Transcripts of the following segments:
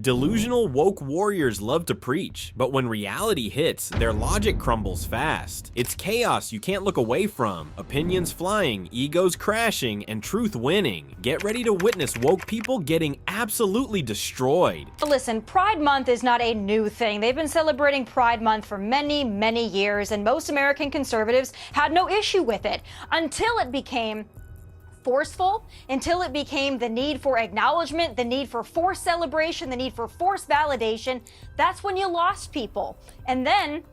Delusional woke warriors love to preach, but when reality hits, their logic crumbles fast. It's chaos you can't look away from, opinions flying, egos crashing, and truth winning. Get ready to witness woke people getting absolutely destroyed. Listen, Pride Month is not a new thing. They've been celebrating Pride Month for many, many years, and most American conservatives had no issue with it until it became forceful, until it became the need for acknowledgement, the need for forced celebration, the need for forced validation. That's when you lost people. And then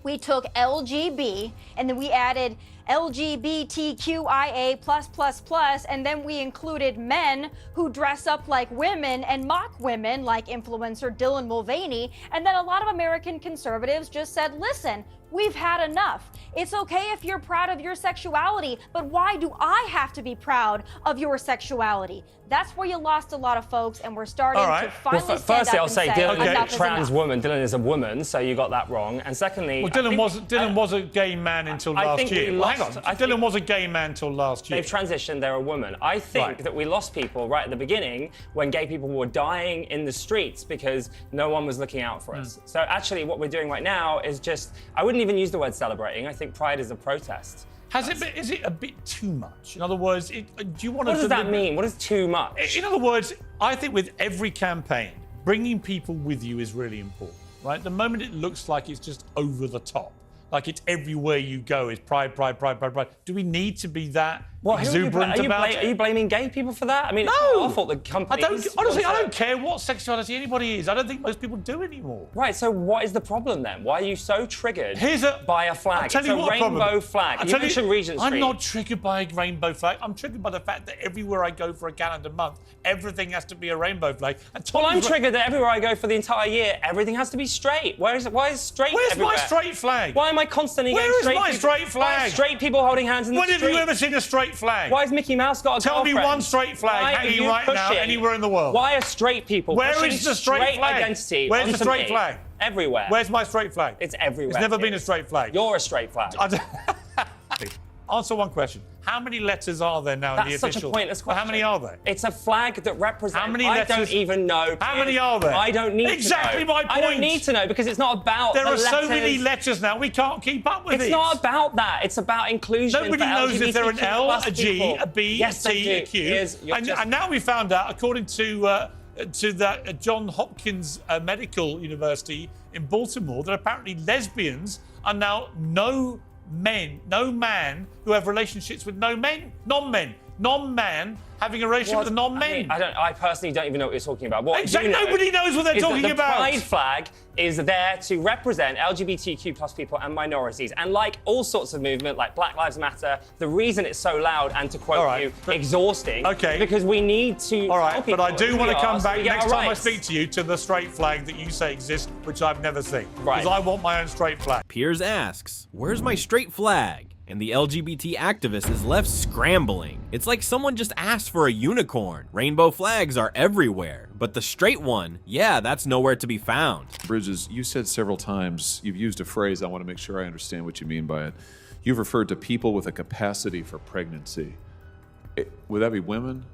we took LGB and then we added LGBTQIA+++, and then we included men who dress up like women and mock women, like influencer Dylan Mulvaney. And then a lot of American conservatives just said, listen, we've had enough. It's okay if you're proud of your sexuality, but why do I have to be proud of your sexuality? That's where you lost a lot of folks, and we're starting to finally stand firstly, up I'll say and Dylan is enough a trans enough. woman. Dylan is a woman, so you got that wrong. And secondly, well, Dylan was a gay man until last year. Well, hang on. Dylan was a gay man until last year. They've transitioned, they're a woman. I think that we lost people right at the beginning when gay people were dying in the streets because no one was looking out for us. So actually what we're doing right now is just, I wouldn't even use the word celebrating. I think Pride is a protest. Is it a bit too much? In other words, do you want to... What does that mean? What is too much? In other words, I think with every campaign, bringing people with you is really important, right? The moment it looks like it's just over the top, like it's everywhere you go is pride, pride, pride, pride, pride. Do we need to be that exuberant about it? Are you blaming gay people for that? I mean, it's no. not our fault the companies... Honestly, I don't care what sexuality anybody is. I don't think most people do anymore. Right, so what is the problem then? Why are you so triggered by a flag? I'll tell you it's a what rainbow problem. flag. You mentioned Regent Street. I'm not triggered by a rainbow flag. I'm triggered by the fact that everywhere I go for a calendar month, everything has to be a rainbow flag. Well, I'm triggered that everywhere I go for the entire year, everything has to be straight. Why is straight everywhere? Where's my straight flag? Why am I constantly Where is my straight flag? Why are straight people holding hands in the street? When have you ever seen a straight flag? Why is Mickey Mouse got a Tell girlfriend? me one straight flag hanging right now anywhere in the world. Why are straight people Where is the straight flag? Identity Where's the straight flag? Everywhere. Where's my straight flag? It's everywhere. It's never been a straight flag. You're a straight flag. Answer one question. How many letters are there now in the official? That's such a pointless question. How many are there? It's a flag that represents... How many letters? I don't even know. How many are there? I don't need to know. Exactly my point. I don't need to know because it's not about There are so letters. many letters now, we can't keep up with it. It's not about that. It's about inclusion. Nobody knows if they're an L, a G, a B, a T, a Q. And now we found out, according to that John Hopkins Medical University in Baltimore, that apparently lesbians are now no man who have relationships with non-man having a relationship with a non-men. I personally don't even know what you're talking about. Exactly. Nobody knows what they're talking about. The Pride flag is there to represent LGBTQ plus people and minorities. And like all sorts of movement, like Black Lives Matter, the reason it's so loud and, to quote you, exhausting, is because we need to tell people. But I do want to come back next time I rights. speak to you to the straight flag that you say exists, which I've never seen. Right. Because I want my own straight flag. Piers asks, where's my straight flag? And the LGBT activist is left scrambling. It's like someone just asked for a unicorn. Rainbow flags are everywhere, but the straight one, yeah, that's nowhere to be found. Bridges, you said several times, you've used a phrase, I want to make sure I understand what you mean by it. You've referred to people with a capacity for pregnancy. Would that be women?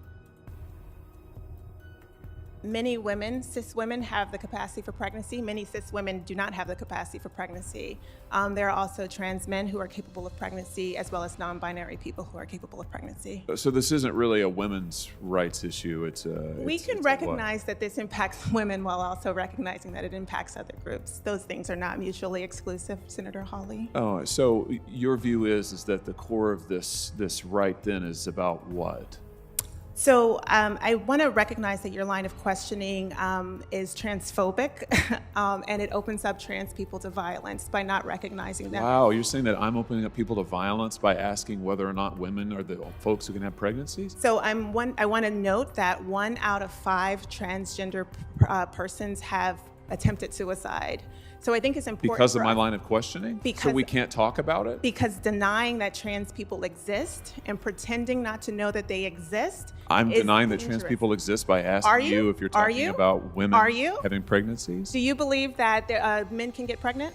Many women, cis women, have the capacity for pregnancy. Many cis women do not have the capacity for pregnancy. There are also trans men who are capable of pregnancy, as well as non-binary people who are capable of pregnancy. So this isn't really a women's rights issue. We can recognize that this impacts women while also recognizing that it impacts other groups. Those things are not mutually exclusive, Senator Hawley. Oh, so your view is that the core of this right then is about what? So I want to recognize that your line of questioning is transphobic, and it opens up trans people to violence by not recognizing that. Wow, you're saying that I'm opening up people to violence by asking whether or not women are the folks who can have pregnancies? So I want to note that 1 out of 5 transgender persons have attempted suicide. So I think it's important because of my line of questioning? So we can't talk about it? Because denying that trans people exist and pretending not to know that they exist. I'm denying that dangerous. trans people exist by asking you if you're talking about women having pregnancies? Do you believe that men can get pregnant?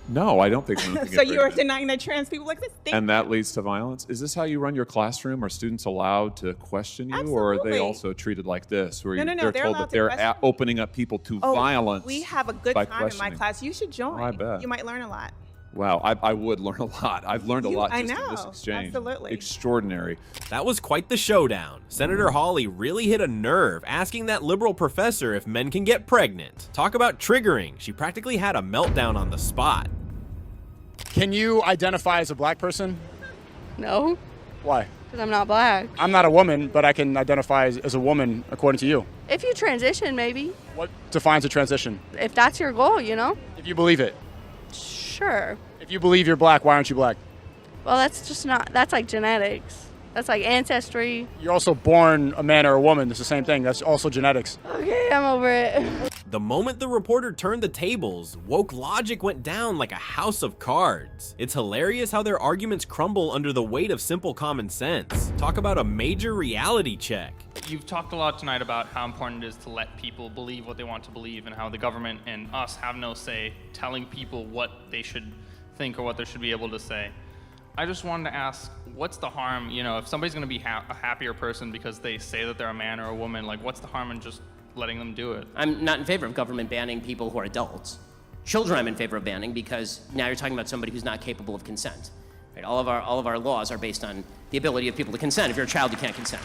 No, I don't think women can So get you are pregnant. denying that trans people exist? And that leads to violence? Is this how you run your classroom? Are students allowed to question you, or are they Absolutely. also treated like this, where No, they're they're told allowed that to they're question. opening up people to violence? We have a good by time in my questioning? class. You should join. Oh, I bet. You might learn a lot. Wow, I would learn a lot. I've learned a lot I just in this know, exchange. absolutely. Extraordinary. That was quite the showdown. Senator Hawley really hit a nerve asking that liberal professor if men can get pregnant. Talk about triggering. She practically had a meltdown on the spot. Can you identify as a black person? No, Why? because I'm not black. I'm not a woman, but I can identify as a woman according to you. If you transition, maybe. What defines a transition? If that's your goal, you know? If you believe it. Sure. If you believe you're black, why aren't you black? Well, that's just not, that's like genetics. That's like ancestry. You're also born a man or a woman. It's the same thing. That's also genetics. Okay, I'm over it. The moment the reporter turned the tables, woke logic went down like a house of cards. It's hilarious how their arguments crumble under the weight of simple common sense. Talk about a major reality check. You've talked a lot tonight about how important it is to let people believe what they want to believe and how the government and us have no say telling people what they should think or what they should be able to say. I just wanted to ask, what's the harm, you know, if somebody's going to be a happier person because they say that they're a man or a woman, like what's the harm in just letting them do it? I'm not in favor of government banning people who are adults. Children I'm in favor of banning because now you're talking about somebody who's not capable of consent. Right? All of our laws are based on the ability of people to consent. If you're a child, you can't consent.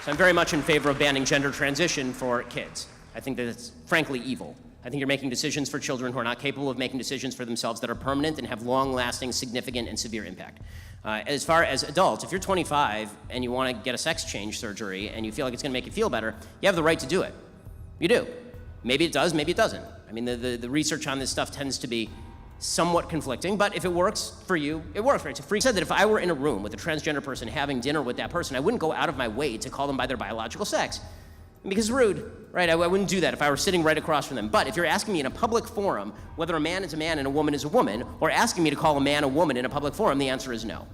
So I'm very much in favor of banning gender transition for kids. I think that it's frankly evil. I think you're making decisions for children who are not capable of making decisions for themselves that are permanent and have long-lasting, significant, and severe impact. As far as adults, if you're 25 and you want to get a sex change surgery and you feel like it's going to make you feel better, you have the right to do it. You do. Maybe it does, maybe it doesn't. I mean, the research on this stuff tends to be somewhat conflicting, but if it works for you, it works, right? It's a freak said that if I were in a room with a transgender person having dinner with that person, I wouldn't go out of my way to call them by their biological sex. Because it's rude, right? I wouldn't do that if I were sitting right across from them. But if you're asking me in a public forum whether a man is a man and a woman is a woman, or asking me to call a man a woman in a public forum, the answer is no.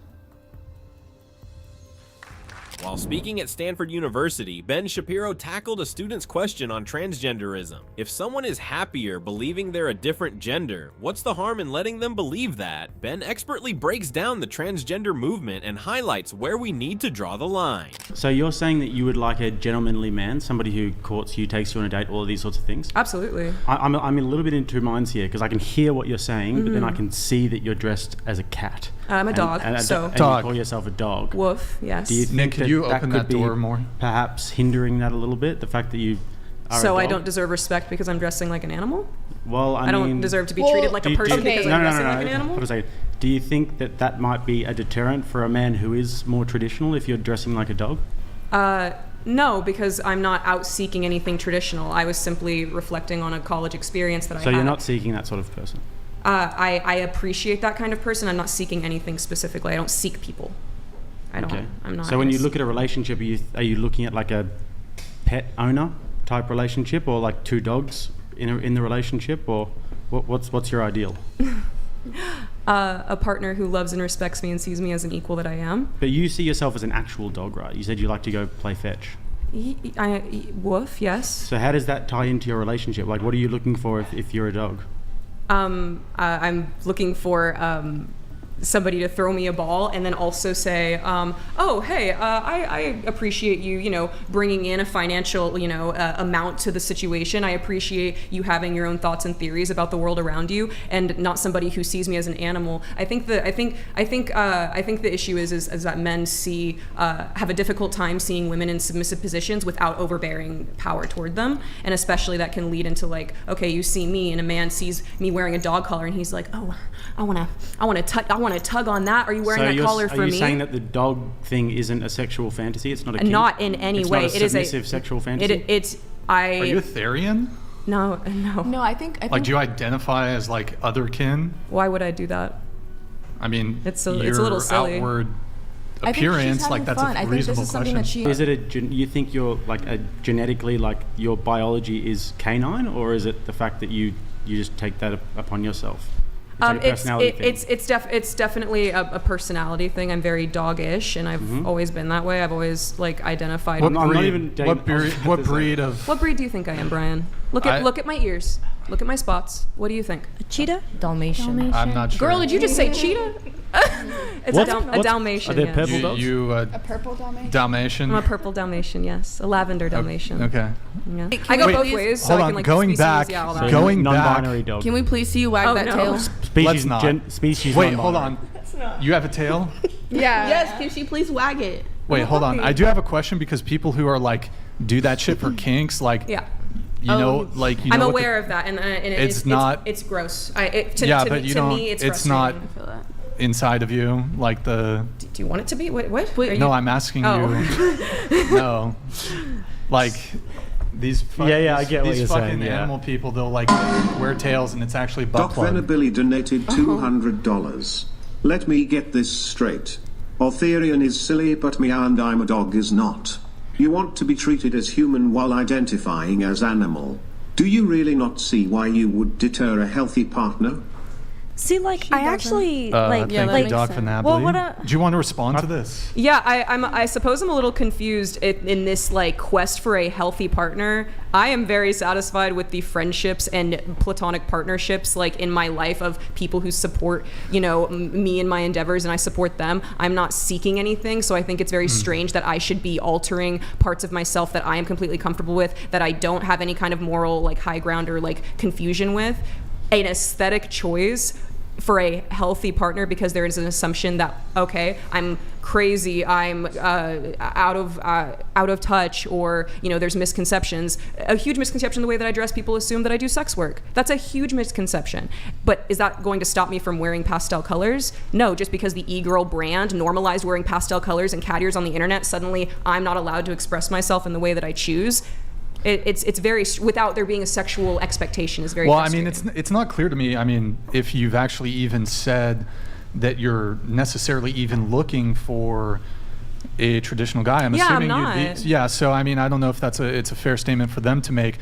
While speaking at Stanford University, Ben Shapiro tackled a student's question on transgenderism. If someone is happier believing they're a different gender, what's the harm in letting them believe that? Ben expertly breaks down the transgender movement and highlights where we need to draw the line. So you're saying that you would like a gentlemanly man, somebody who courts you, takes you on a date, all of these sorts of things? Absolutely. I'm a little bit in two minds here because I can hear what you're saying, but then I can see that you're dressed as a cat. I'm a dog, and so... you call yourself a dog. Woof, yes. Do you think Nick, could you open could that door be more? Perhaps hindering that a little bit, the fact that you are So a I dog? don't deserve respect because I'm dressing like an animal? Well, I I don't mean, deserve to be treated like a person because I'm dressing like an animal? Hold on a second. Do you think that that might be a deterrent for a man who is more traditional if you're dressing like a dog? No, because I'm not out seeking anything traditional. I was simply reflecting on a college experience that I had. So you're not seeking that sort of person? I appreciate that kind of person. I'm not seeking anything specifically. I don't seek people. I'm not. So when you look at a relationship, are you looking at like a pet owner type relationship, or like two dogs in the relationship, or what's your ideal? A partner who loves and respects me and sees me as an equal that I am. But you see yourself as an actual dog, right? You said you like to go play fetch. Woof, yes. So how does that tie into your relationship? Like, what are you looking for if you're a dog? I'm looking for somebody to throw me a ball and then also say, oh, hey, I appreciate you, bringing in a financial, amount to the situation. I appreciate you having your own thoughts and theories about the world around you, and not somebody who sees me as an animal. I think the issue is that men have a difficult time seeing women in submissive positions without overbearing power toward them, and especially that can lead into like, okay, you see me and a man sees me wearing a dog collar and he's like, oh, I want to tug on that. Are you wearing that collar for me? Are you saying that the dog thing isn't a sexual fantasy? It's not a kink? Not in any way. It's not a submissive sexual fantasy? Are you a Therian? No. No, I think do you identify as like otherkin? Why would I do that? I mean, it's a little silly. Outward appearance, like that's fun. a reasonable question. Is it you think you're like genetically, like your biology is canine, or is it the fact that you just take that upon yourself? It's definitely a personality thing. I'm very doggish, and I've always been that way. I've always like identified. What breed of? What breed do you think I am, Brian? Look at my ears. Look at my spots. What do you think? A cheetah? Dalmatian. I'm not sure. Girl, did you just say cheetah? It's a Dalmatian. Are they yes. purple dogs? A purple Dalmatian? Dalmatian? I'm a purple Dalmatian, yes. A lavender Dalmatian. Okay. Yeah. I go both ways, so Hold I on, can like going species, back, yeah, all that. going back. Non-binary dog. Can we please see you wag that tail? Species, species. Wait, hold on. You have a tail? Yeah. Yes, can she please wag it? Wait, hold on. I do have a question because people who are like do that shit for kinks, like, yeah. You know, like you know. I'm aware of that, and it's not. It's gross. But you to don't. me, it's not inside of you, like the. Do you want it to be? What? No, I'm asking you. No, like these. I get what you're fucking saying. animal people, they'll like wear tails, and it's actually butt Doc plug. Venabilly donated $200. Let me get this straight. Arthurian is silly, but me and I'm a dog is not. You want to be treated as human while identifying as animal. Do you really not see why you would deter a healthy partner? See, like, I actually Thank you, Doc Venabili. Well, do you want to respond to this? Yeah, I suppose I'm a little confused in this like quest for a healthy partner. I am very satisfied with the friendships and platonic partnerships like in my life of people who support, you know, me and my endeavors, and I support them. I'm not seeking anything, so I think it's very strange that I should be altering parts of myself that I am completely comfortable with, that I don't have any kind of moral like high ground or like confusion with. An aesthetic choice for a healthy partner because there is an assumption that, okay, I'm crazy, I'm out of touch, or, you know, there's misconceptions. A huge misconception, the way that I dress, people assume that I do sex work. That's a huge misconception. But is that going to stop me from wearing pastel colors? No, just because the e-girl brand normalized wearing pastel colors and cat ears on the internet, suddenly I'm not allowed to express myself in the way that I choose. It's very, without there being a sexual expectation, is very well, I mean, it's not clear to me, I mean, if you've actually even said that you're necessarily even looking for a traditional guy. I'm assuming I'm not. you'd be, yeah, so I mean, I don't know if it's a fair statement for them to make.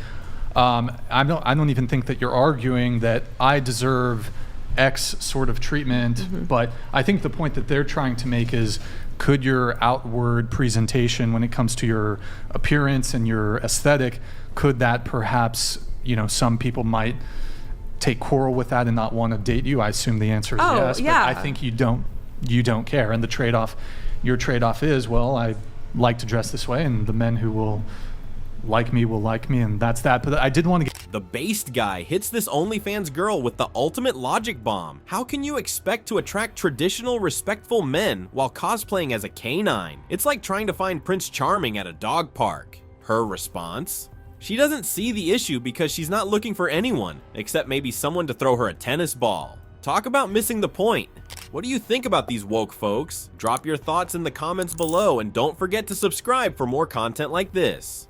I don't even think that you're arguing that I deserve X sort of treatment, but I think the point that they're trying to make is, could your outward presentation when it comes to your appearance and your aesthetic, could that perhaps, you know, some people might take quarrel with that and not want to date you? I assume the answer is yes. Yeah. But I think you don't care. And your trade-off is, well, I like to dress this way, and the men who will like me, and that's that. But I did want to get... The based guy hits this OnlyFans girl with the ultimate logic bomb. How can you expect to attract traditional, respectful men while cosplaying as a canine? It's like trying to find Prince Charming at a dog park. Her response? She doesn't see the issue because she's not looking for anyone, except maybe someone to throw her a tennis ball. Talk about missing the point. What do you think about these woke folks? Drop your thoughts in the comments below, and don't forget to subscribe for more content like this.